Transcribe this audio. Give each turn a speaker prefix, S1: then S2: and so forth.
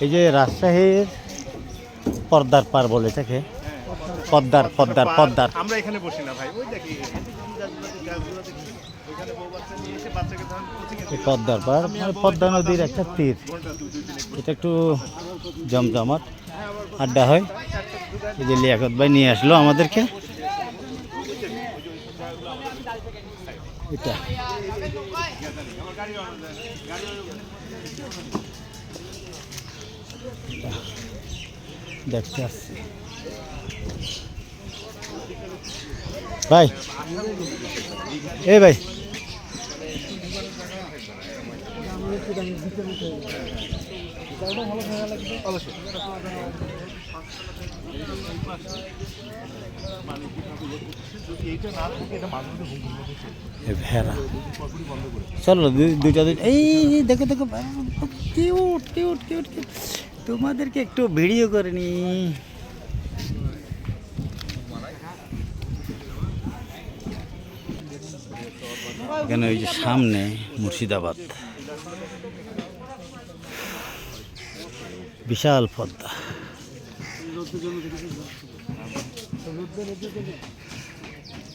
S1: এই যে রাজশাহীর পদ্মার পার বলে থাকে, পদ্মার পদ্মার পদ্মার
S2: আমরা এখানে বসি না ভাই, ওই দেখি
S1: পদ্মার পার মানে পদ্মা নদীর একটা তীর। এটা একটু জমজমাট আড্ডা হয়। এই যে লিয়াকত ভাই নিয়ে আসলো আমাদেরকে এটা। দেখতে আসছি ভাই, এই ভাই ভেড়া, চলো দুইটা এই দেখো দেখো, কিউট কিউট কিউট কিউট। তোমাদেরকে একটু ভিডিও করে নি। এখানে ওই যে সামনে মুর্শিদাবাদ, বিশাল পদ্মা।